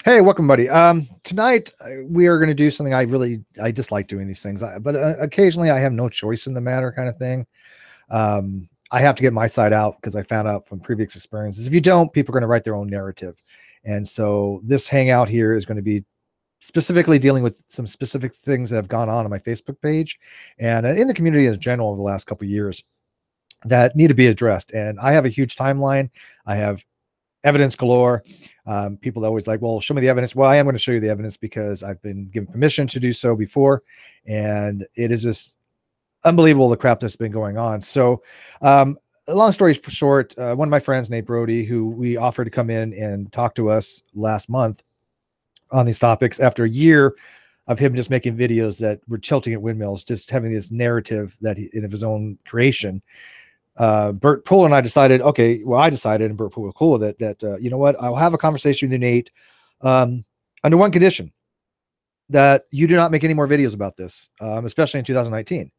Hey, welcome, buddy. Tonight we are going to do something I dislike doing these things, but occasionally I have no choice in the matter, kind of thing. I have to get my side out because I found out from previous experiences. If you don't, people are going to write their own narrative, and so this hangout here is going to be specifically dealing with some specific things that have gone on my Facebook page and in the community in general over the last couple of years that need to be addressed. And I have a huge timeline. I have evidence galore. People always like, well, show me the evidence. Well, I am going to show you the evidence because I've been given permission to do so before. And it is just unbelievable the crap that's been going on. So, long story short, one of my friends, Nate Broady, who we offered to come in and talk to us last month on these topics after a year of him just making videos that were tilting at windmills, just having this narrative that of his own creation. Bert Poole and I decided, okay, well, I decided, and Bert Poole was cool with it, that, you know what, I'll have a conversation with you, Nate, under one condition, that you do not make any more videos about this, especially in 2019.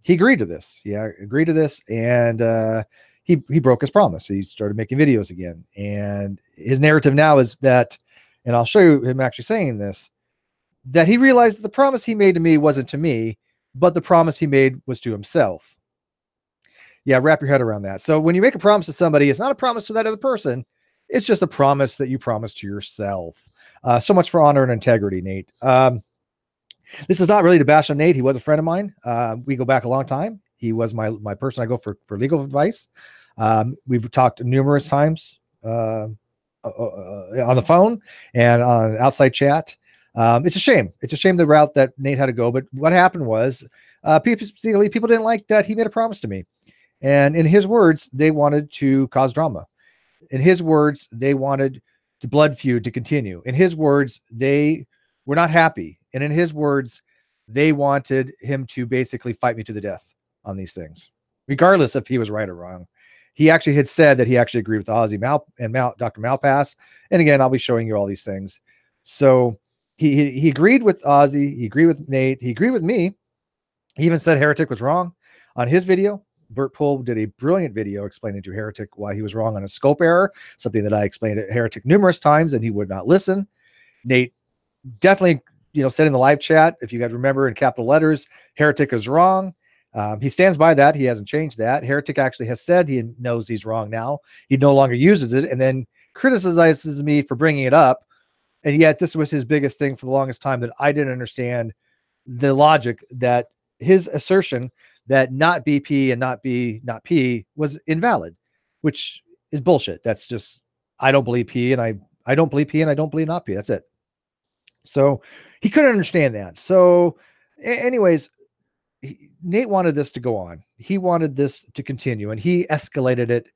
He agreed to this. Yeah, agreed to this. And he broke his promise. He started making videos again. And his narrative now is that, and I'll show you him actually saying this, that he realized that the promise he made to me wasn't to me, but the promise he made was to himself. Yeah, wrap your head around that. So when you make a promise to somebody, it's not a promise to that other person. It's just a promise that you promise to yourself. So much for honor and integrity, Nate. This is not really to bash on Nate. He was a friend of mine. We go back a long time. He was my person I go for legal advice. We've talked numerous times on the phone and on outside chat. It's a shame. It's a shame the route that Nate had to go. But what happened was people didn't like that he made a promise to me. And in his words, they wanted to cause drama. In his words, they wanted the blood feud to continue. In his words, they were not happy. And in his words, they wanted him to basically fight me to the death on these things, regardless if he was right or wrong. He actually had said that he actually agreed with Ozzy and Dr. Malpass. And again, I'll be showing you all these things. So he agreed with Ozzy. He agreed with Nate. He agreed with me. He even said Heretic was wrong on his video. Bert Poole did a brilliant video explaining to Heretic why he was wrong on a scope error, something that I explained to Heretic numerous times, and he would not listen. Nate definitely, said in the live chat, if you guys remember in capital letters, Heretic is wrong. He stands by that. He hasn't changed that. Heretic actually has said he knows he's wrong now. He no longer uses it and then criticizes me for bringing it up. And yet this was his biggest thing for the longest time, that I didn't understand the logic that his assertion that not BP and not B, not P was invalid, which is bullshit. That's just, I don't believe P and I don't believe P and I don't believe not P. That's it. So he couldn't understand that. So anyways, Nate wanted this to go on. He wanted this to continue and he escalated it,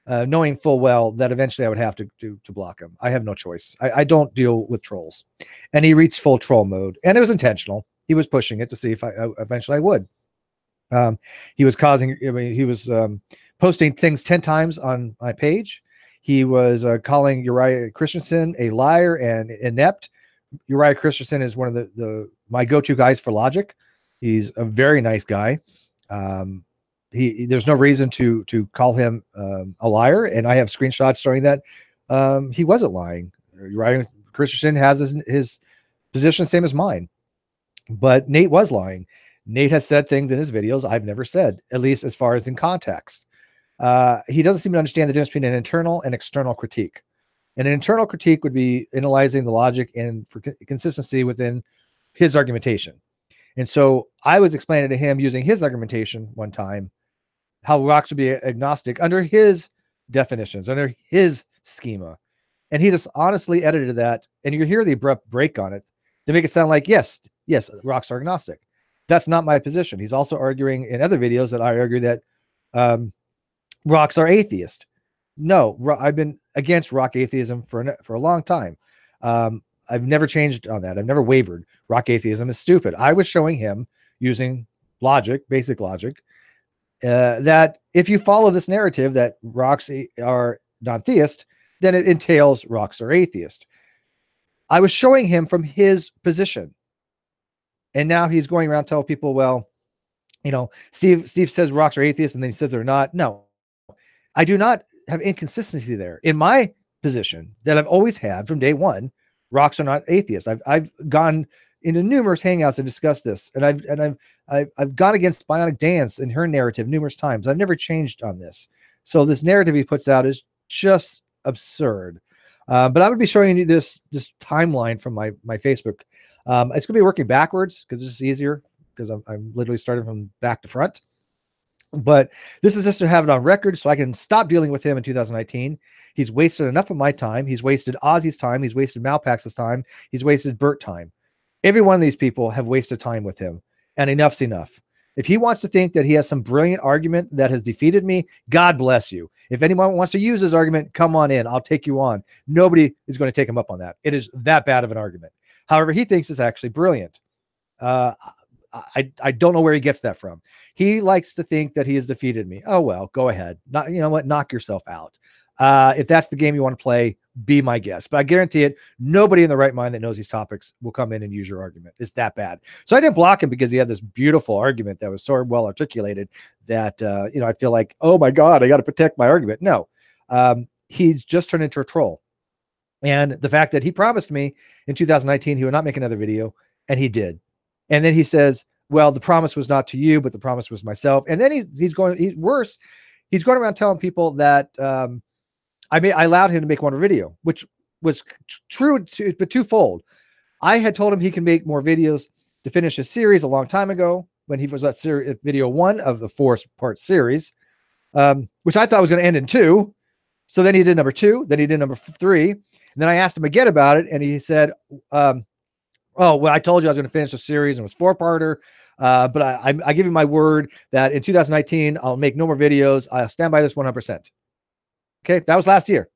knowing full well that eventually I would have to block him. I have no choice. I don't deal with trolls. And he reached full troll mode and it was intentional. He was pushing it to see if I eventually I would. He was posting things 10 times on my page. He was calling Uriah Christensen a liar and inept. Uriah Christensen is one of my go-to guys for logic. He's a very nice guy. There's no reason to call him a liar, and I have screenshots showing that he wasn't lying. Uriah Christensen has his position same as mine, but Nate was lying. Nate has said things in his videos I've never said, at least as far as in context. He doesn't seem to understand the difference between an internal and external critique. And an internal critique would be analyzing the logic and for consistency within his argumentation. And so I was explaining to him using his argumentation one time how rock should be agnostic under his definitions, under his schema. And he just honestly edited that. And you hear the abrupt break on it to make it sound like, yes, rocks are agnostic. That's not my position. He's also arguing in other videos that I argue that rocks are atheist. No, I've been against rock atheism for a long time. I've never changed on that. I've never wavered. Rock atheism is stupid. I was showing him using logic, basic logic, that if you follow this narrative that rocks are non-theist, then it entails rocks are atheist. I was showing him from his position. And now he's going around telling people, well, Steve says rocks are atheists and then he says they're not. No, I do not have inconsistency there. In my position that I've always had from day one. Rocks are not atheists. I've gone into numerous hangouts and discussed this, and I've gone against Bionic Dance and her narrative numerous times. I've never changed on this. So this narrative he puts out is just absurd. But I'm going to be showing you this timeline from my Facebook. It's going to be working backwards because this is easier, because I'm literally starting from back to front. But this is just to have it on record so I can stop dealing with him in 2019. He's wasted enough of my time. He's wasted Ozzy's time. He's wasted Malpax's time. He's wasted Bert time. Every one of these people have wasted time with him, and enough's enough. If he wants to think that he has some brilliant argument that has defeated me, God bless you. If anyone wants to use his argument, come on in. I'll take you on. Nobody is going to take him up on that. It is that bad of an argument. However, he thinks it's actually brilliant. I don't know where he gets that from. He likes to think that he has defeated me. Oh, well, go ahead. Not, you know what? Knock yourself out. If that's the game you want to play, be my guest. But I guarantee it, nobody in the right mind that knows these topics will come in and use your argument. It's that bad. So I didn't block him because he had this beautiful argument that was so well articulated that, I feel like, oh my God, I got to protect my argument. No, he's just turned into a troll. And the fact that he promised me in 2019 he would not make another video, and he did. And then he says, well, the promise was not to you, but the promise was myself. And then he's going around telling people that I allowed him to make one more video, which was true, but twofold. I had told him he can make more videos to finish his series a long time ago when he was at video 1 of the 4-part series, which I thought was going to end in 2. So then he did number 2, then he did number 3. And then I asked him again about it, and he said, oh, well, I told you I was going to finish the series, and it was 4-parter. But I give you my word that in 2019, I'll make no more videos. I'll stand by this 100%. Okay. That was last year.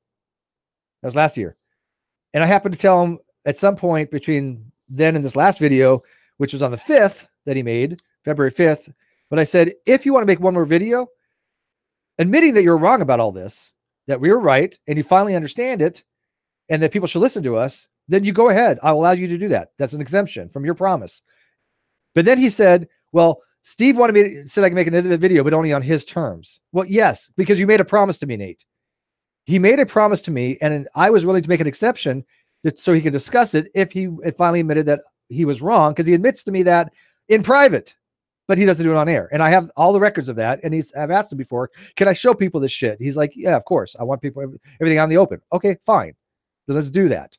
And I happened to tell him at some point between then and this last video, which was on the 5th that he made, February 5th. But I said, if you want to make one more video, admitting that you're wrong about all this, that we were right, and you finally understand it, and that people should listen to us, then you go ahead. I'll allow you to do that. That's an exemption from your promise. But then he said, well, Steve said I can make another video, but only on his terms. Well, yes, because you made a promise to me, Nate. He made a promise to me, and I was willing to make an exception so he could discuss it if he had finally admitted that he was wrong, because he admits to me that in private, but he doesn't do it on air. And I have all the records of that. And I've asked him before, can I show people this shit? He's like, yeah, of course. I want people, everything out in the open. Okay, fine. So let's do that.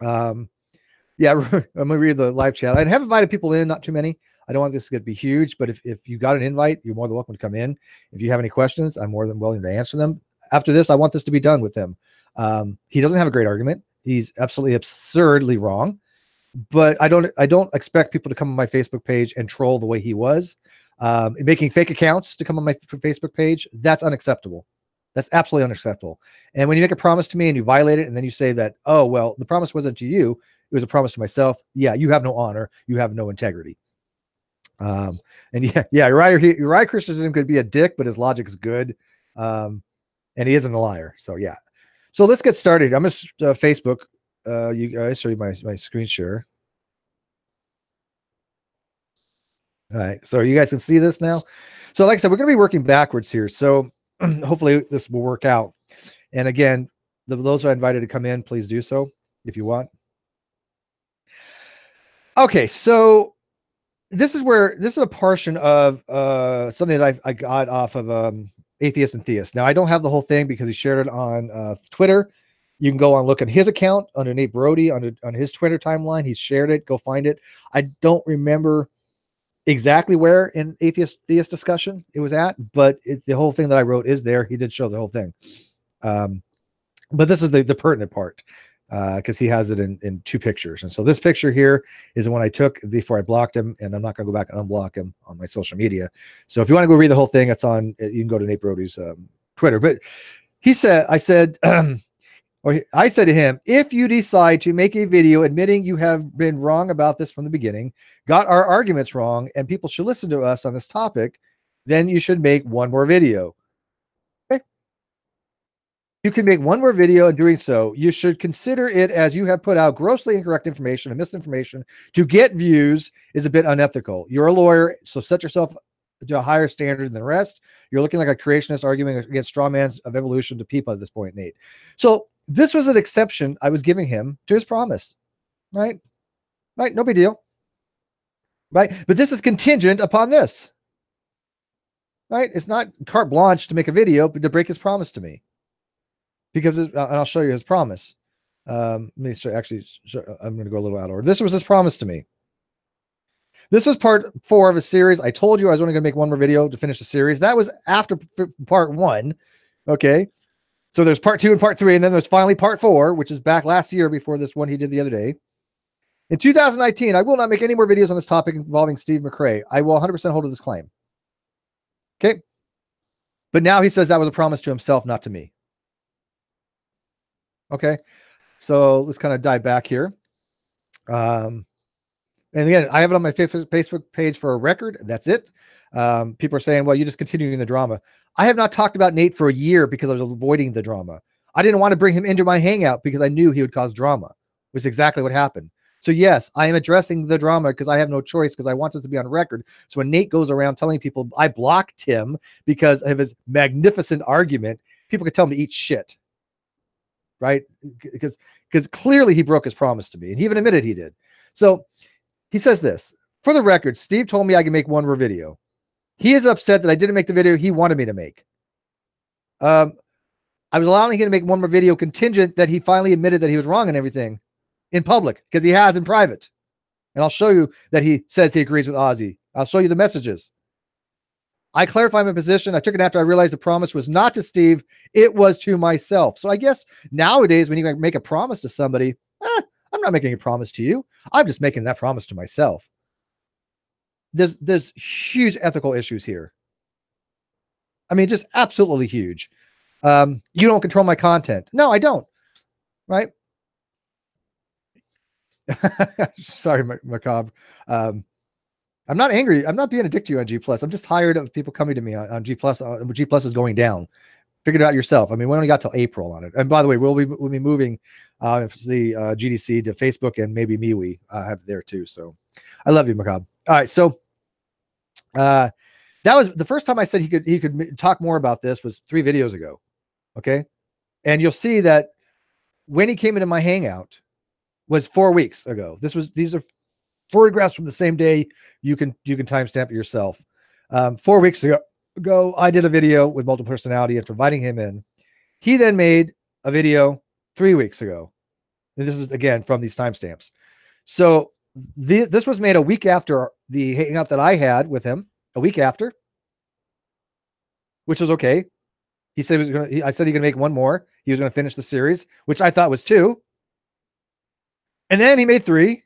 Yeah, I'm going to read the live chat. I have invited people in, not too many. I don't want this to be huge, but if you got an invite, you're more than welcome to come in. If you have any questions, I'm more than willing to answer them. After this, I want this to be done with him. He doesn't have a great argument. He's absolutely absurdly wrong, but I don't expect people to come on my Facebook page and troll the way he was, making fake accounts to come on my Facebook page. That's unacceptable. That's absolutely unacceptable. And when you make a promise to me and you violate it, and then you say that, oh, well, the promise wasn't to you, it was a promise to myself. Yeah, you have no honor. You have no integrity. And yeah, Uriah Christensen could be a dick, but his logic is good. And he isn't a liar. So yeah. So let's get started. I'm going to Facebook. You guys, show you my screen share. All right. So you guys can see this now. So like I said, we're going to be working backwards here. So hopefully this will work out. And again, those are invited to come in, please do so if you want. Okay. So this is a portion of something that I got off of Atheist and Theist. Now I don't have the whole thing because he shared it on Twitter. You can go on, look at his account under Nate Broady on his Twitter timeline. He's shared it. Go find it. I don't remember exactly where in Atheist Theist discussion it was at, but the whole thing that I wrote is there. He did show the whole thing. But this is the pertinent part because he has it in 2 pictures. And so this picture here is the one I took before I blocked him, and I'm not going to go back and unblock him on my social media. So if you want to go read the whole thing, it's on, you can go to Nate Broady's Twitter. But I said to him, if you decide to make a video admitting you have been wrong about this from the beginning, got our arguments wrong, and people should listen to us on this topic, then you should make one more video. Okay. You can make one more video, and doing so, you should consider it as you have put out grossly incorrect information and misinformation to get views is a bit unethical. You're a lawyer, so set yourself to a higher standard than the rest. You're looking like a creationist arguing against straw mans of evolution to people at this point, Nate. So This was an exception I was giving him to his promise, right? Right, no big deal, right? But this is contingent upon this, right? It's not carte blanche to make a video, but to break his promise to me, because and I'll show you his promise. Let me show, actually, I'm going to go a little out of order. This was his promise to me. This was part 4 of a series. I told you I was only going to make one more video to finish the series. That was after part 1. Okay. So there's part 2 and part 3, and then there's finally part 4, which is back last year before this one he did the other day. In 2019, I will not make any more videos on this topic involving Steve McRae. I will 100% hold to this claim. Okay. But now he says that was a promise to himself, not to me. Okay. So let's kind of dive back here. And again, I have it on my Facebook page for a record. That's it. People are saying, well, you're just continuing the drama. I have not talked about Nate for a year because I was avoiding the drama. I didn't want to bring him into my hangout because I knew he would cause drama, which is exactly what happened. So yes, I am addressing the drama because I have no choice, because I want this to be on record. So when Nate goes around telling people I blocked him because of his magnificent argument, people can tell him to eat shit, right? Because clearly he broke his promise to me, and he even admitted he did. So he says this: for the record, Steve told me I can make one more video. He is upset that I didn't make the video he wanted me to make. I was allowing him to make one more video contingent that he finally admitted that he was wrong and everything in public, because he has in private. And I'll show you that he says he agrees with Ozzy. I'll show you the messages. I clarified my position. I took it after I realized the promise was not to Steve. It was to myself. So I guess nowadays when you make a promise to somebody, I'm not making a promise to you. I'm just making that promise to myself. There's huge ethical issues here. I mean, just absolutely huge. You don't control my content. No, I don't. Right? Sorry, Macabre. I'm not angry. I'm not being a dick to you on G+. I'm just tired of people coming to me on G+. G+ is going down. Figure it out yourself. I mean, we only got till April on it. And by the way, we'll be moving the GDC to Facebook, and maybe MeWe have there too. So I love you, Macabre. All right. So that was the first time I said he could talk more about this was 3 videos ago. Okay. And you'll see that when he came into my hangout was 4 weeks ago. These are photographs from the same day. You can timestamp it yourself. 4 weeks ago, I did a video with multiple personality after inviting him in. He then made a video 3 weeks ago. And this is again from these timestamps. So this was made a week after the hangout that I had with him, a week after, which was okay. He said I said he could make one more. He was going to finish the series, which I thought was 2. And then he made 3.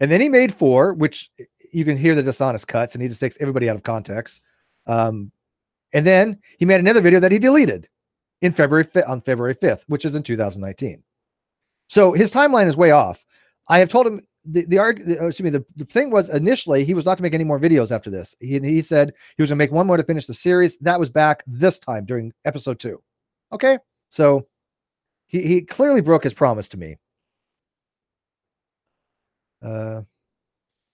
And then he made 4, which you can hear the dishonest cuts, and he just takes everybody out of context. And then he made another video that he deleted on February 5th, which is in 2019. So his timeline is way off. I have told him the thing was initially he was not to make any more videos after this. He said he was going to make one more to finish the series. That was back this time during episode 2. Okay. So he clearly broke his promise to me.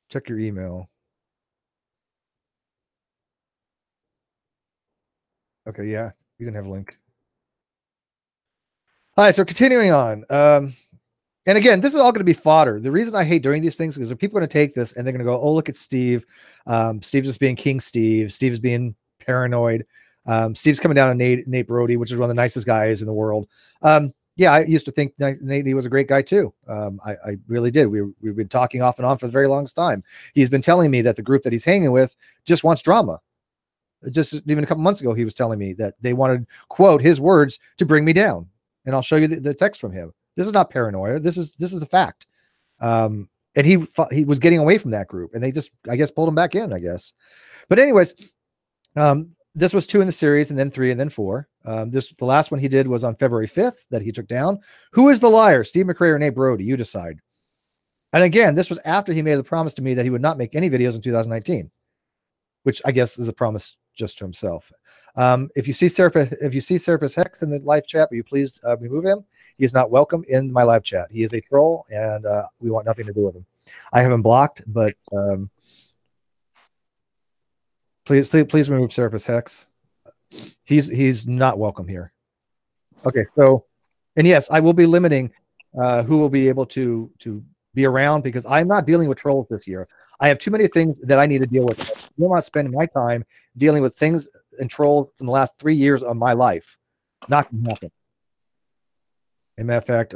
Check your email. Okay. Yeah. You can have a link. All right. So continuing on. And again, this is all going to be fodder. The reason I hate doing these things is people are going to take this and they're going to go, oh, look at Steve. Steve's just being King Steve. Steve's being paranoid. Steve's coming down on Nate Broady, which is one of the nicest guys in the world. Yeah, I used to think Nate was a great guy too. I really did. We've been talking off and on for the very longest time. He's been telling me that the group that he's hanging with just wants drama. Just even a couple months ago, he was telling me that they wanted, quote, his words, to bring me down. And I'll show you the text from him. This is not paranoia. This is a fact. And he was getting away from that group, and they just, I guess, pulled him back in, I guess. But anyways, this was 2 in the series, and then 3, and then 4. The last one he did was on February 5th that he took down. Who is the liar, Steve McRae or Nate Broady? You decide. And again, this was after he made the promise to me that he would not make any videos in 2019, which I guess is a promise just to himself. If you see Serapis Hex in the live chat, will you please remove him? He is not welcome in my live chat. He is a troll, and we want nothing to do with him. I have him blocked, but please remove Serapis Hex. He's not welcome here. Okay, so And yes, I will be limiting who will be able to be around, because I'm not dealing with trolls this year. I have too many things that I need to deal with. I don't want to spend my time dealing with things and trolls from the last 3 years of my life. Not gonna happen. As a matter of fact,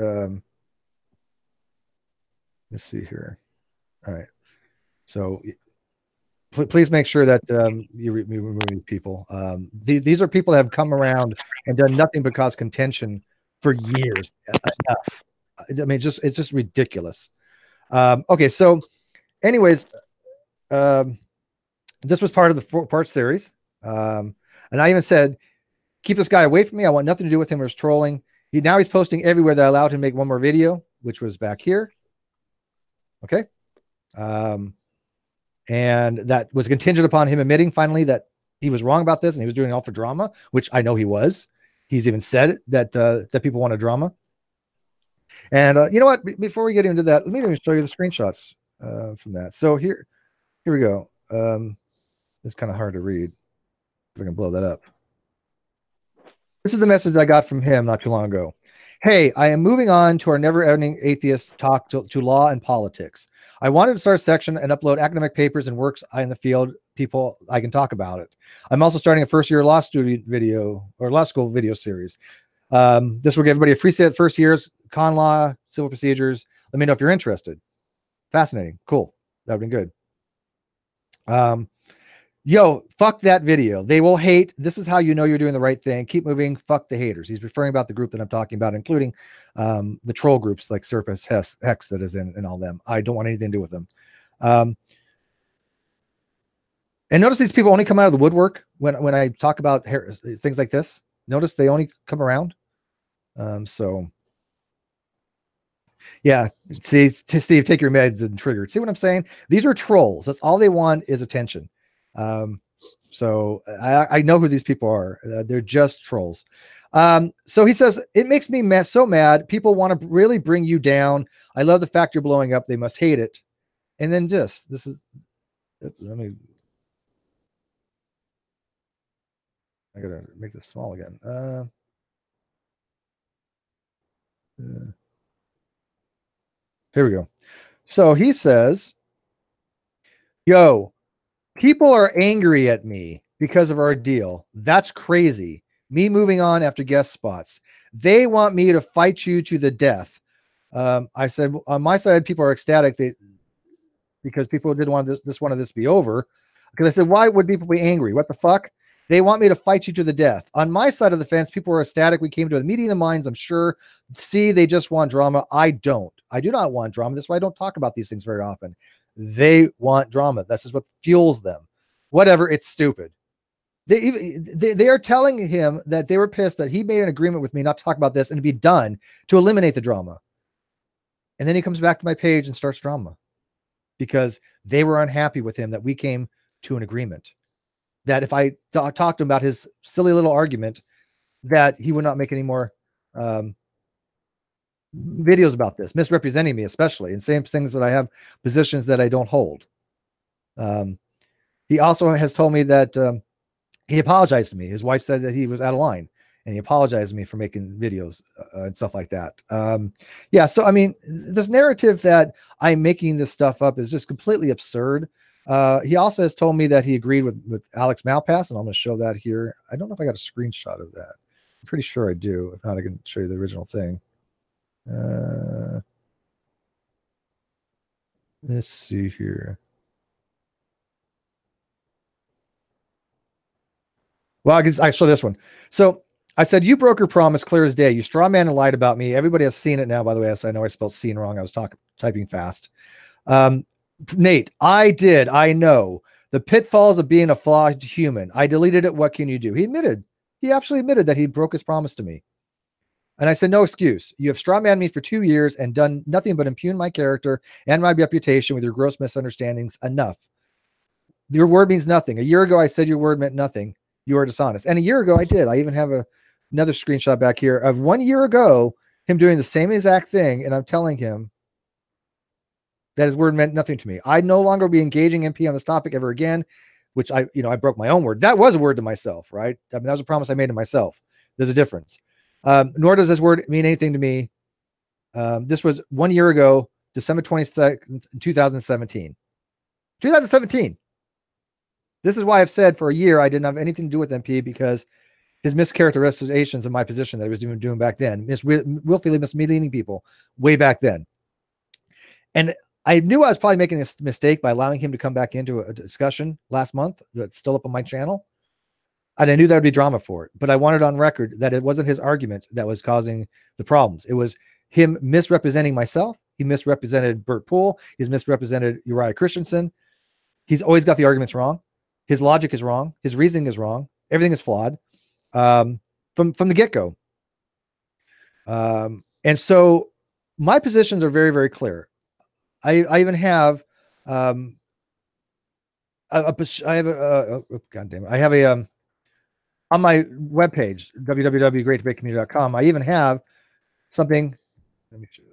let's see here. All right. So please make sure that you remove these people. These are people that have come around and done nothing but cause contention for years. Enough. I mean, it's just ridiculous. Okay, so anyways, this was part of the 4-part series. And I even said, keep this guy away from me. I want nothing to do with him or his trolling. He's posting everywhere that I allowed him to make one more video, which was back here. Okay. And that was contingent upon him admitting finally that he was wrong about this and he was doing it all for drama, which I know he was. He's even said that that people want a drama. And you know what? Before we get into that, let me even show you the screenshots from that. So here we go. It's kind of hard to read. If I can blow that up. This is the message I got from him not too long ago. Hey, I am moving on to our never-ending atheist talk to law and politics. I wanted to start a section and upload academic papers and works in the field. People, I can talk about it. I'm also starting a first-year law student video or law school video series. This will give everybody a free set first years, con law, civil procedures. Let me know if you're interested. Fascinating. Cool. That would be good. Yo, fuck that video. They will hate. This is how you know you're doing the right thing. Keep moving. Fuck the haters. He's referring about the group that I'm talking about, including the troll groups like Serpus Hex that is in and all them. I don't want anything to do with them. And notice these people only come out of the woodwork when I talk about things like this. Notice they only come around. So yeah, see, Steve, take your meds and triggered. See what I'm saying? These are trolls. That's all they want is attention. So I know who these people are. They're just trolls. So he says, it makes me so mad. People want to really bring you down. I love the fact you're blowing up. They must hate it. And then this is, let me, I gotta make this small again. Here we go. So he says, yo, people are angry at me because of our deal. That's crazy. Me moving on after guest spots. They want me to fight you to the death. I said, on my side, people are ecstatic because people didn't want this to be over. Because I said, why would people be angry? What the fuck? They want me to fight you to the death. On my side of the fence, people were ecstatic. We came to a meeting of the minds, I'm sure. See, they just want drama. I don't. I do not want drama. That's why I don't talk about these things very often. They want drama. This is what fuels them. Whatever, it's stupid. They are telling him that they were pissed that he made an agreement with me not to talk about this and to be done to eliminate the drama. And then he comes back to my page and starts drama because they were unhappy with him that we came to an agreement. That if I talked to him about his silly little argument, that he would not make any more videos about this, misrepresenting me, especially, and saying things that I have positions that I don't hold. He also has told me that he apologized to me. His wife said that he was out of line, and he apologized to me for making videos and stuff like that. Yeah, so I mean, this narrative that I'm making this stuff up is just completely absurd. He also has told me that he agreed with Alex Malpass, and I'm going to show that here. I don't know if I got a screenshot of that. I'm pretty sure I do. If not, I can show you the original thing. Let's see here. Well, I show this one. So I said, you broke your promise clear as day. You straw man and lied about me. Everybody has seen it now, by the way. I know I spelled seen wrong. I was typing fast. Nate, I did. I know the pitfalls of being a flawed human. I deleted it. What can you do? He admitted. He absolutely admitted that he broke his promise to me. And I said, no excuse. You have straw man me for 2 years and done nothing but impugn my character and my reputation with your gross misunderstandings. Enough. Your word means nothing. A year ago, I said your word meant nothing. You are dishonest. And a year ago, I did. I even have another screenshot back here of 1 year ago, him doing the same exact thing. And I'm telling him that his word meant nothing to me. I'd no longer be engaging MP on this topic ever again, which I broke my own word. That was a word to myself, right? I mean, that was a promise I made to myself. There's a difference. Nor does this word mean anything to me. This was 1 year ago, December 22nd, 2017. 2017. This is why I've said for a year I didn't have anything to do with MP, because his mischaracterizations of my position that he was doing back then, willfully misleading people way back then. And I knew I was probably making a mistake by allowing him to come back into a discussion last month that's still up on my channel. And I knew there would be drama for it, but I wanted on record that it wasn't his argument that was causing the problems. It was him misrepresenting myself. He misrepresented Bert Poole. He's misrepresented Uriah Christensen. He's always got the arguments wrong. His logic is wrong. His reasoning is wrong. Everything is flawed from the get-go. And so my positions are very, very clear. I even have I have a God damn it. I have a on my webpage, www.greatdebatecommunity.com, I even have something. Let me show you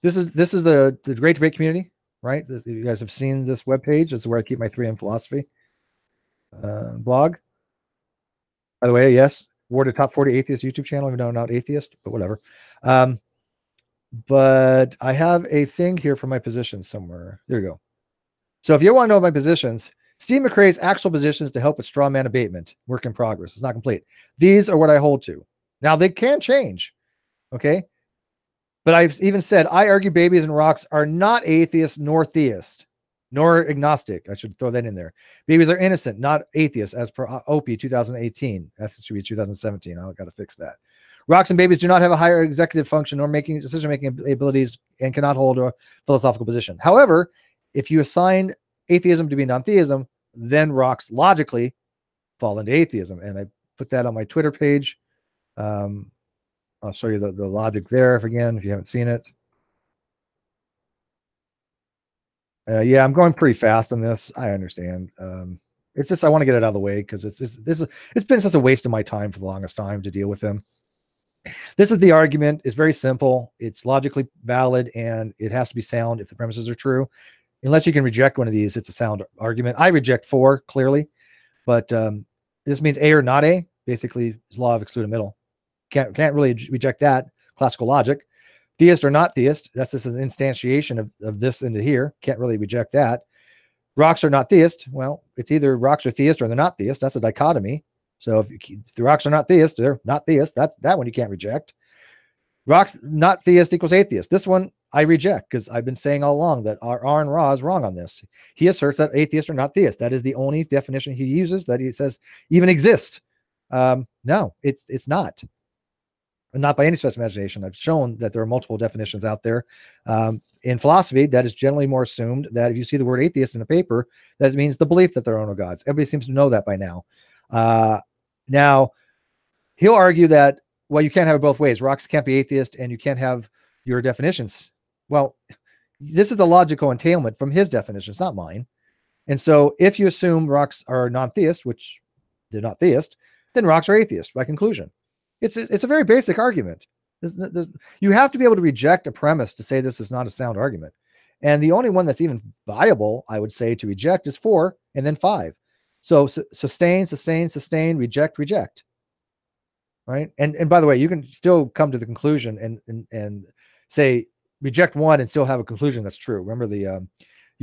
this. This is the Great Debate Community, right? You guys have seen this webpage. This is where I keep my 3M philosophy blog. By the way, yes, awarded top 40 atheist YouTube channel, even though I'm not atheist, but whatever. But I have a thing here for my positions somewhere. There you go. So if you want to know my positions, Steve McRae's actual positions to help with straw man abatement, work in progress. It's not complete. These are what I hold to. Now they can change. Okay. But I've even said, I argue babies and rocks are not atheist nor theist, nor agnostic. I should throw that in there. Babies are innocent, not atheists, as per OP 2018. That should be 2017. I've got to fix that. Rocks and babies do not have a higher executive function nor decision-making abilities and cannot hold a philosophical position. However, if you assign atheism to be non-theism, then rocks logically fall into atheism. And I put that on my Twitter page. I'll show you the logic there if you haven't seen it. Yeah, I'm going pretty fast on this. I understand. It's just I want to get it out of the way because it's been such a waste of my time for the longest time to deal with them. This is the argument. It's very simple. It's logically valid, and it has to be sound if the premises are true. Unless you can reject one of these, it's a sound argument. I reject 4 clearly, but this means A or not A. Basically, it's law of excluded middle. Can't really reject that. Classical logic. Theist or not theist. That's just an instantiation of this into here. Can't really reject that. Rocks are not theist. Well, it's either rocks are theist or they're not theist. That's a dichotomy. So if the rocks are not theist, they're not theist. That one you can't reject. Rocks not theist equals atheist. This one I reject because I've been saying all along that Aaron Ra is wrong on this. He asserts that atheist or not theist. That is the only definition he uses that he says even exists. No, it's not. Not by any stretch of imagination. I've shown that there are multiple definitions out there. In philosophy, that is generally more assumed that if you see the word atheist in a paper, that means the belief that there are no gods. Everybody seems to know that by now. Now, he'll argue that, well, you can't have it both ways. Rocks can't be atheist and you can't have your definitions. Well, this is the logical entailment from his definitions, not mine. And so if you assume rocks are non-theist, which they're not theist, then rocks are atheist by conclusion. It's a very basic argument. You have to be able to reject a premise to say this is not a sound argument. And the only one that's even viable, I would say, to reject is 4 and then 5. So sustain, reject, reject. Right. And by the way, you can still come to the conclusion and say reject 1 and still have a conclusion that's true. Remember you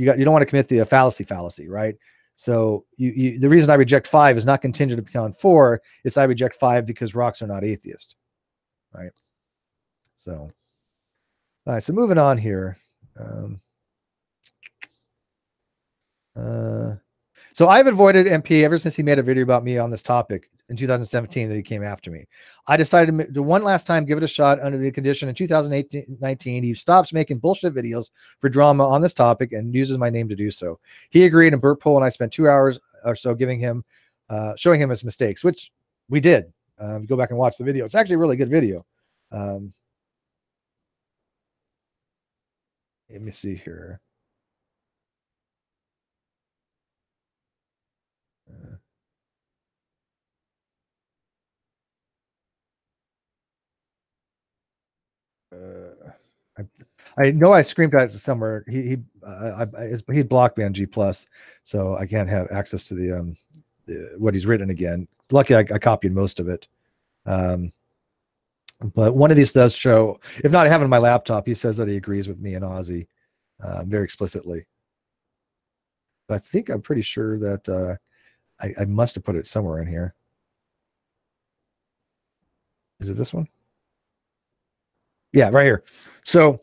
don't want to commit the fallacy, right? So the reason I reject 5 is not contingent upon 4. It's I reject 5 because rocks are not atheist, right? So, all right. So moving on here. So I've avoided MP ever since he made a video about me on this topic in 2017 that he came after me. I decided to one last time give it a shot under the condition in 2019 he stops making bullshit videos for drama on this topic and uses my name to do so. He agreed, and Bert Poole and I spent 2 hours or so showing him his mistakes, which we did. Go back and watch the video. It's actually a really good video. Let me see here. I know I screamed at it somewhere. He blocked me on G+, so I can't have access to the what he's written again. Lucky I copied most of it. But one of these does show, if not, I have it on my laptop. He says that he agrees with me and Ozzy very explicitly. But I think I'm pretty sure that I must have put it somewhere in here. Is it this one? Yeah, right here. So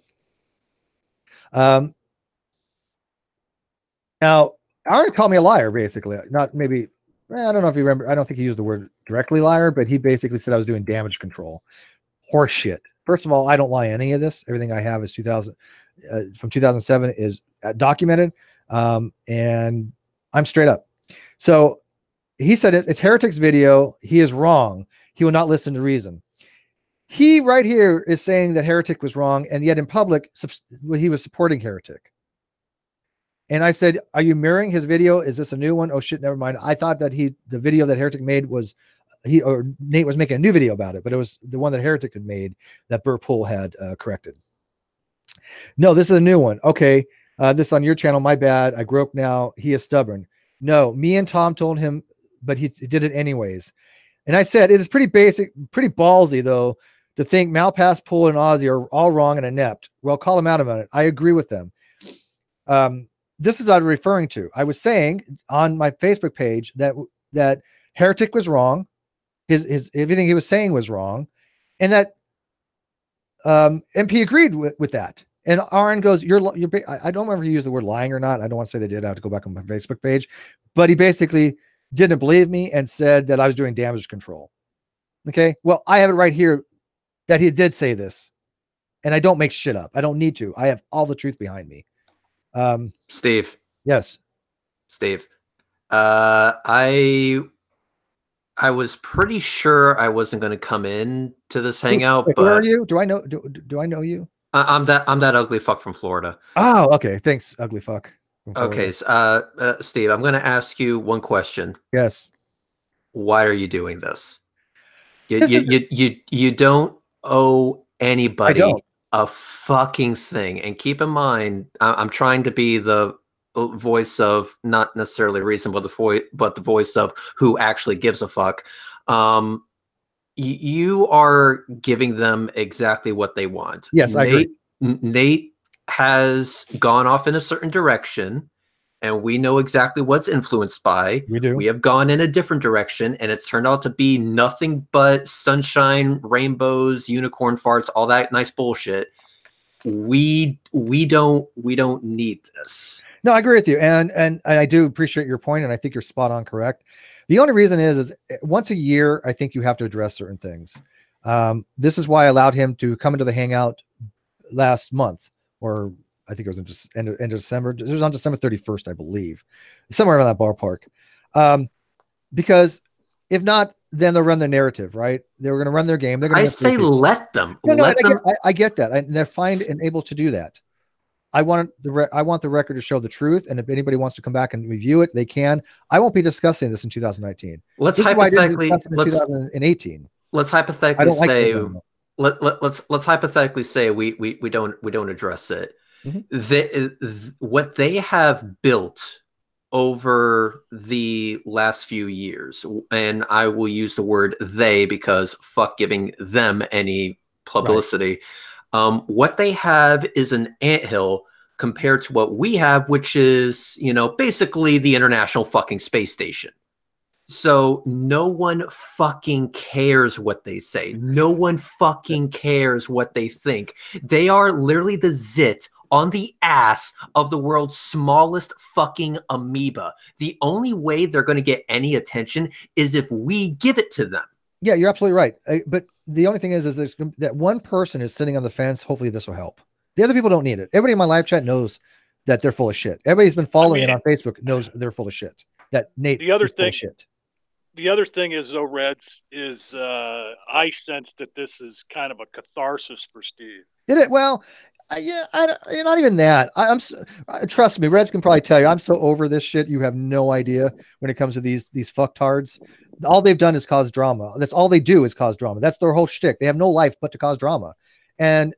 now Aaron called me a liar, basically. Not maybe, I don't know if you remember. I don't think he used the word directly liar, but he basically said I was doing damage control. Horse shit. First of all, I don't lie any of this. Everything I have is 2000 from 2007 is documented, and I'm straight up. So he said it's Heretic's video. He is wrong. He will not listen to reason. He right here is saying that Heretic was wrong, and yet in public he was supporting Heretic. And I said, "Are you mirroring his video? Is this a new one? Oh shit, never mind. I thought that the video that Heretic made was Nate was making a new video about it, but it was the one that Heretic had made that Burt Poole had corrected. No, this is a new one. Okay, this on your channel. My bad. I grew up now. He is stubborn. No, me and Tom told him, but he did it anyways. And I said it is pretty basic, pretty ballsy though, to think Malpass, Poole, and Ozzy are all wrong and inept. Well, call them out about it. I agree with them. This is what I'm referring to. I was saying on my Facebook page that Heretic was wrong. His everything he was saying was wrong, and that MP agreed with that. And Aaron goes, "You're." I don't remember if he used the word lying or not. I don't want to say they did. I have to go back on my Facebook page, but he basically didn't believe me and said that I was doing damage control. Okay, well, I have it right here that he did say this, and I don't make shit up. I don't need to. I have all the truth behind me. Steve. Yes. Steve. I was pretty sure I wasn't going to come in to this hangout. Wait, but where are you? Do I know? Do I know you? I'm that ugly fuck from Florida. Oh, okay. Thanks, ugly fuck. Okay, Steve, I'm going to ask you one question. Yes. Why are you doing this? You don't owe anybody a fucking thing. And keep in mind, I'm trying to be the voice of not necessarily reason, but the voice of who actually gives a fuck. You are giving them exactly what they want. Yes, I agree. Nate has gone off in a certain direction, and we know exactly what's influenced by. We do. We have gone in a different direction, and it's turned out to be nothing but sunshine, rainbows, unicorn farts, all that nice bullshit. We don't need this. No, I agree with you, and I do appreciate your point, and I think you're spot on correct. The only reason is once a year, I think you have to address certain things. This is why I allowed him to come into the hangout last month, or I think it was in just end of December. It was on December 31st, I believe, somewhere around that ballpark. Because if not, then they'll run their narrative, right? They were going to run their game. They're going to say let them. I get that. And they're fine and able to do that. I want the record to show the truth, and if anybody wants to come back and review it, they can. I won't be discussing this in 2019. Let's hypothetically 2018. Let's hypothetically say let's hypothetically say we don't address it. Mm-hmm. What they have built over the last few years, and I will use the word they because fuck giving them any publicity. Right. What they have is an anthill compared to what we have, which is, basically the International fucking Space Station. So no one fucking cares what they say. No one fucking cares what they think. They are literally the zit on the ass of the world's smallest fucking amoeba. The only way they're going to get any attention is if we give it to them. Yeah, you're absolutely right. But the only thing is there's that one person is sitting on the fence. Hopefully this will help. The other people don't need it. Everybody in my live chat knows that they're full of shit. Everybody's been following it on Facebook knows they're full of shit. That Nate the other is full of shit. The other thing is, though, Reds, is I sense that this is kind of a catharsis for Steve. Did it? Well, yeah, not even that. Trust me, Reds can probably tell you, I'm so over this shit. You have no idea when it comes to these fucktards. All they've done is cause drama. That's all they do is cause drama. That's their whole shtick. They have no life but to cause drama. And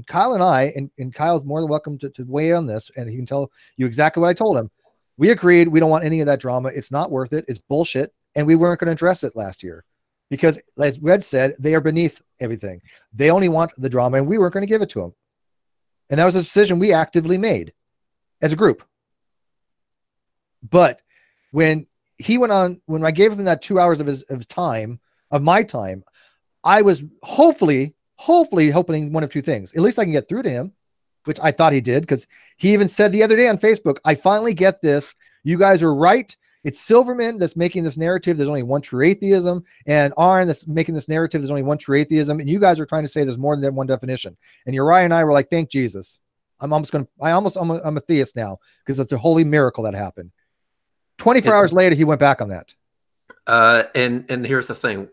Kyle and I, and Kyle's more than welcome to weigh on this, and he can tell you exactly what I told him. We agreed we don't want any of that drama. It's not worth it. It's bullshit. And we weren't going to address it last year because, as Red said, they are beneath everything. They only want the drama, and we weren't going to give it to them. And that was a decision we actively made as a group. But when he went on, when I gave him that 2 hours of my time, I was hopefully hoping one of two things. At least I can get through to him, which I thought he did, because he even said the other day on Facebook, I finally get this. You guys are right. It's Silverman that's making this narrative. There's only one true atheism, and Arn that's making this narrative. There's only one true atheism. And you guys are trying to say there's more than one definition. And Uriah and I were like, thank Jesus. I'm a theist now because it's a holy miracle that happened. 24 hours later, he went back on that. And here's the thing.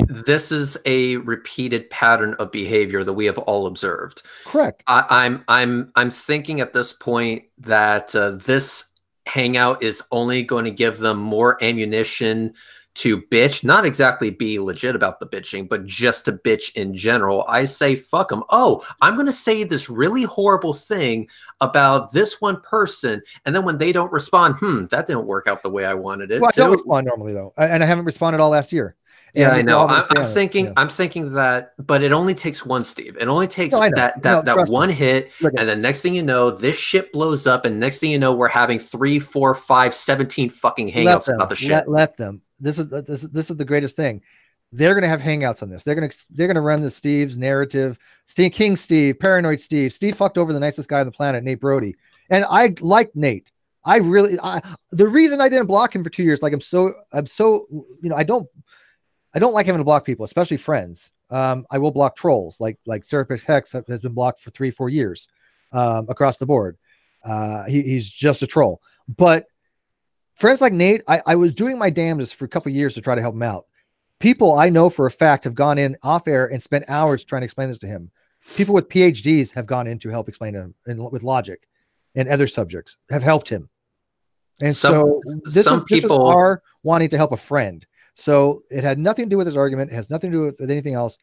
This is a repeated pattern of behavior that we have all observed. Correct. I'm thinking at this point that this hangout is only going to give them more ammunition to bitch, not exactly be legit about the bitching, but just to bitch in general. I say, fuck them. Oh, I'm going to say this really horrible thing about this one person. And then when they don't respond, that didn't work out the way I wanted it. Well, I don't respond normally though. And I haven't responded all last year. Yeah, I know. I'm thinking that, but it only takes one, Steve. It only takes that one hit, and the next thing you know, this shit blows up, and next thing you know, we're having 3, 4, 5, 17 fucking hangouts about the shit. Let them. This is the greatest thing. They're gonna have hangouts on this. They're gonna run the Steve's narrative. King Steve, paranoid Steve. Steve fucked over the nicest guy on the planet, Nate Broady, and I like Nate. The reason I didn't block him for 2 years, like I'm so I don't like having to block people, especially friends. I will block trolls, like Serapis Hex has been blocked for 3-4 years across the board. He's just a troll. But friends like Nate, I was doing my damnedest for a couple of years to try to help him out. People I know for a fact have gone in off air and spent hours trying to explain this to him. People with PhDs have gone in to help explain to him, and with logic and other subjects have helped him. And so some people are wanting to help a friend. So it had nothing to do with his argument. It has nothing to do with anything else.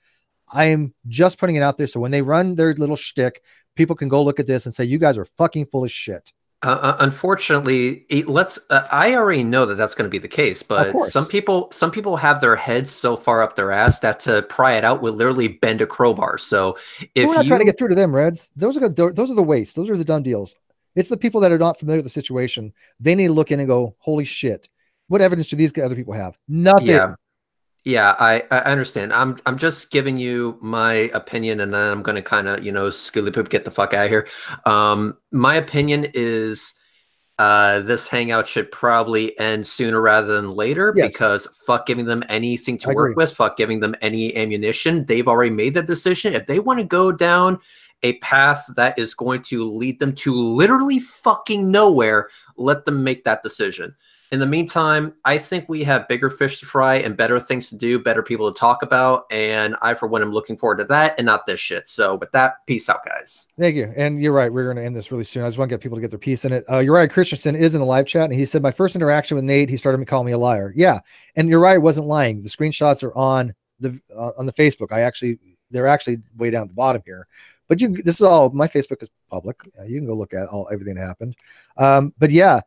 I am just putting it out there. So when they run their little shtick, people can go look at this and say, you guys are fucking full of shit. Unfortunately, I already know that that's going to be the case, but some people have their heads so far up their ass that to pry it out will literally bend a crowbar. So if we're not trying to get through to them, Reds, those are the wastes. Those are the done deals. It's the people that are not familiar with the situation. They need to look in and go, holy shit. What evidence do these other people have? Nothing. Yeah, I understand. I'm just giving you my opinion, and then I'm going to kind of, skilly poop, get the fuck out of here. My opinion is this hangout should probably end sooner rather than later, because fuck giving them anything to work with, fuck giving them any ammunition. They've already made that decision. If they want to go down a path that is going to lead them to literally fucking nowhere, let them make that decision. In the meantime, I think we have bigger fish to fry and better things to do, better people to talk about. And I, for one, am looking forward to that and not this shit. So with that, peace out, guys. Thank you. And you're right. We're going to end this really soon. I just want to get people to get their piece in it. Uriah Christensen is in the live chat, and he said, my first interaction with Nate, he started calling me a liar. Yeah. And Uriah wasn't lying. The screenshots are on the Facebook. They're actually way down at the bottom here. But this is all, my Facebook is public. You can go look at everything that happened. But yeah.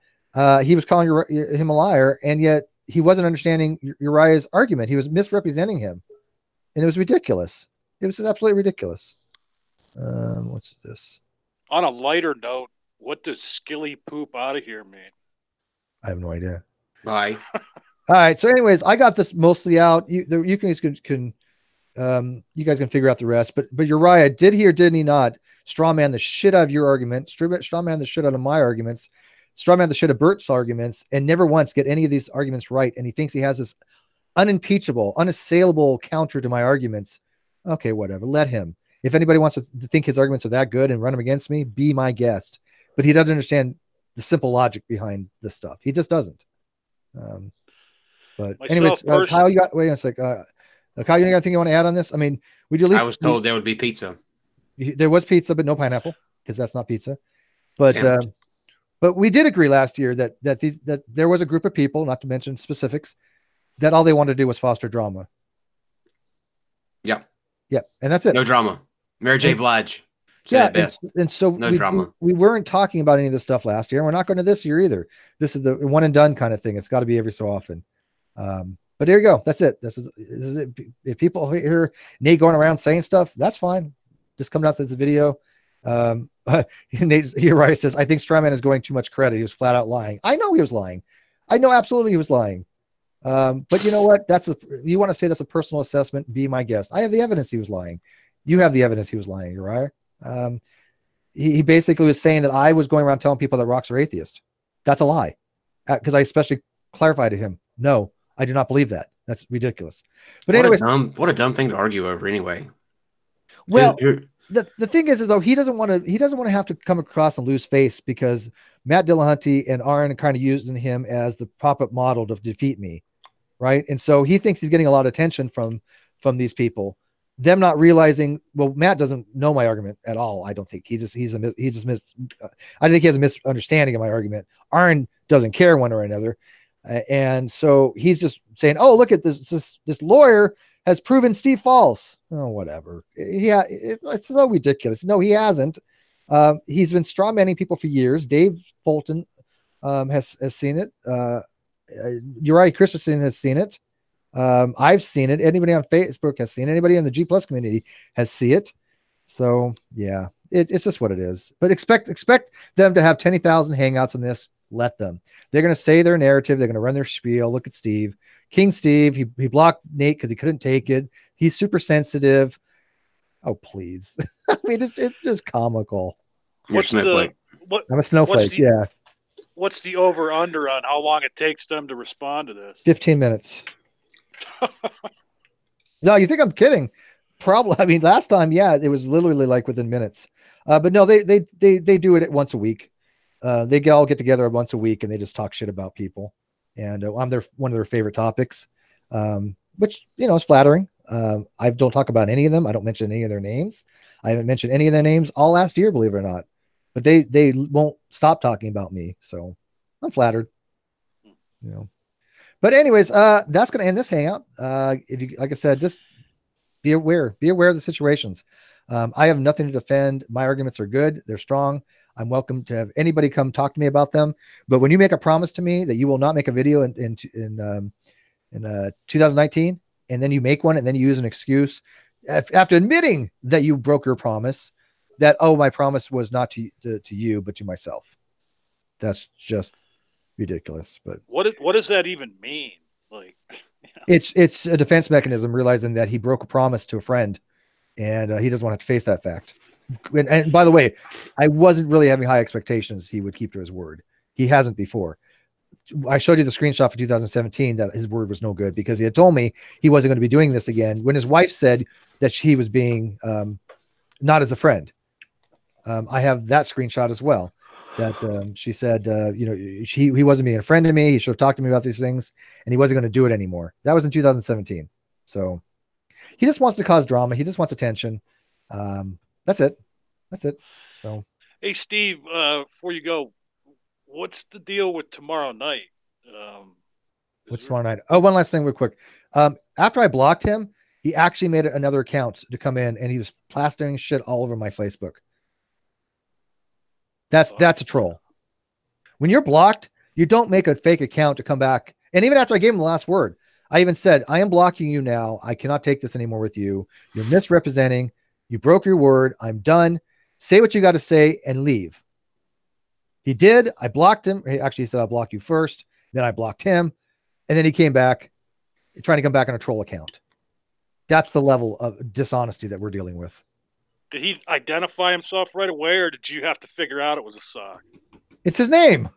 He was calling him a liar, and yet he wasn't understanding Uriah's argument. He was misrepresenting him, and it was ridiculous. It was absolutely ridiculous. What's this? On a lighter note, what does skilly poop out of here mean? I have no idea. Bye. All right. So, anyways, I got this mostly out. You guys can figure out the rest. But Uriah, did he or did he not strawman the shit out of your argument? Strawman the shit out of my arguments. Strawman the shit of Bert's arguments, and never once get any of these arguments right. And he thinks he has this unimpeachable, unassailable counter to my arguments. Okay, whatever. Let him. If anybody wants to think his arguments are that good and run them against me, be my guest. But he doesn't understand the simple logic behind this stuff. He just doesn't. But anyways, Kyle, you got, wait a sec. Kyle, you got anything you want to add on this? I mean, would you at least? I was told there would be pizza. There was pizza, but no pineapple, because that's not pizza. But we did agree last year that there was a group of people, not to mention specifics, that all they wanted to do was foster drama. Yeah. Yeah. And that's it. No drama. Mary J. Blige. Yeah, and so we weren't talking about any of this stuff last year, and we're not going to this year either. This is the one and done kind of thing. It's got to be every so often. But there you go. That's it. This is it. If people hear Nate going around saying stuff, that's fine. Just come out to this video. Nate, you're right. Says, I think Strawman is going too much credit. He was flat out lying. I know he was lying. I know absolutely he was lying. But you know what? You want to say that's a personal assessment? Be my guest. I have the evidence he was lying. You have the evidence he was lying. You're right. He basically was saying that I was going around telling people that rocks are atheist. That's a lie. Because I especially clarified to him, no, I do not believe that. That's ridiculous. But anyways, what a dumb thing to argue over anyway. Well, the thing is though, he doesn't want to have to come across and lose face, because Matt Dillahunty and Aaron are kind of using him as the pop-up model to defeat me. Right. And so he thinks he's getting a lot of attention from these people, them not realizing, well, Matt doesn't know my argument at all. I don't think I think he has a misunderstanding of my argument. Aaron doesn't care one or another. And so he's just saying, oh, look at this lawyer has proven Steve false. Oh, whatever. Yeah. It's so ridiculous. No, he hasn't. He's been strawmanning people for years. Dave Fulton has seen it. Uriah Christensen has seen it. I've seen it. Anybody on Facebook has seen it. Anybody in the G+ community has seen it. So yeah, it's just what it is. But expect them to have 20,000 hangouts on this. Let them. They're going to say their narrative. They're going to run their spiel. Look at Steve. King Steve. He blocked Nate because he couldn't take it. He's super sensitive. Oh, please. I mean, it's just comical. You're a snowflake. I'm a snowflake. Yeah. What's the over under on how long it takes them to respond to this? 15 minutes. No, you think I'm kidding? Probably. I mean, last time, yeah, it was literally like within minutes. But no, they do it once a week. They all get together once a week and they just talk shit about people. And I'm one of their favorite topics, which, is flattering. I don't talk about any of them. I don't mention any of their names. I haven't mentioned any of their names all last year, believe it or not. But they won't stop talking about me. So I'm flattered. But anyways, that's going to end this hangout. If you, like I said, just be aware of the situations. I have nothing to defend. My arguments are good. They're strong. I'm welcome to have anybody come talk to me about them. But when you make a promise to me that you will not make a video in 2019, and then you make one and then you use an excuse after admitting that you broke your promise, that, oh, my promise was not to you, but to myself. That's just ridiculous. But what does that even mean? Like, it's a defense mechanism, realizing that he broke a promise to a friend, and he doesn't want to have to face that fact. And by the way, I wasn't really having high expectations he would keep to his word. He hasn't before. I showed you the screenshot for 2017 that his word was no good, because he had told me he wasn't going to be doing this again when his wife said that he was being not as a friend. I have that screenshot as well, that she said, he wasn't being a friend to me. He should have talked to me about these things, and he wasn't going to do it anymore. That was in 2017. So he just wants to cause drama. He just wants attention. That's it. So, hey, Steve, before you go, what's the deal with tomorrow night? What's tomorrow night? Oh, one last thing real quick. After I blocked him, he actually made another account to come in, and he was plastering shit all over my Facebook. That's a troll. When you're blocked, you don't make a fake account to come back. And even after I gave him the last word, I even said, I am blocking you now. I cannot take this anymore with you. You're misrepresenting. You broke your word. I'm done. Say what you got to say and leave. He did. I blocked him. He actually said, I'll block you first. Then I blocked him. And then he came back trying to come back on a troll account. That's the level of dishonesty that we're dealing with. Did he identify himself right away, or did you have to figure out it was a sock? It's his name.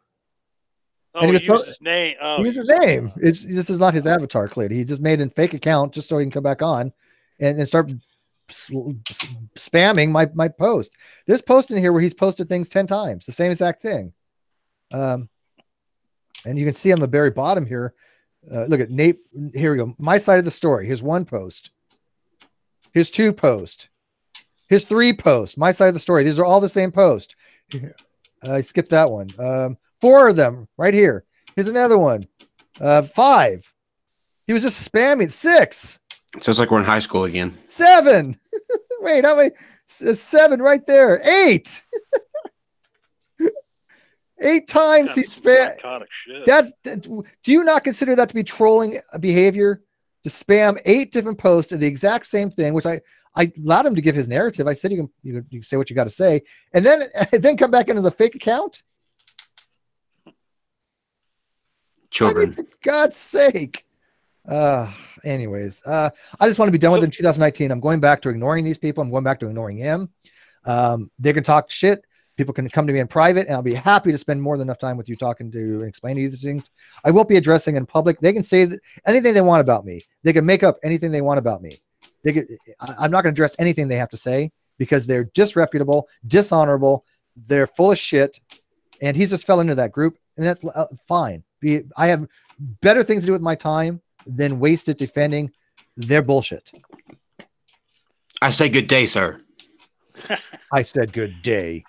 Oh, he used his name. Oh, he used his name. This is not his avatar, clearly. He just made a fake account just so he can come back on and start spamming my post. There's post in here where he's posted things 10 times, the same exact thing. And you can see on the very bottom here, look at Nate. Here we go. My side of the story. His one post, his two post, his three posts, my side of the story. These are all the same post. I skipped that one. 4 of them right here. Here's another one. 5. He was just spamming. 6. So it's like we're in high school again. 7. Wait, how many? 7 right there. 8. 8 times he spam. Do you not consider that to be trolling behavior? To spam 8 different posts of the exact same thing, which I allowed him to give his narrative. I said you can say what you got to say, and then come back in as a fake account. Children, I mean, for God's sake. Anyways, I just want to be done with it in 2019. I'm going back to ignoring these people. I'm going back to ignoring him. They can talk shit. People can come to me in private, and I'll be happy to spend more than enough time with you talking to and explaining these things. I won't be addressing in public. They can say anything they want about me. They can make up anything they want about me. I'm not going to address anything they have to say because they're disreputable, dishonorable. They're full of shit, and he's just fell into that group, and that's fine. I have better things to do with my time than waste it defending their bullshit. I say good day, sir. I said good day.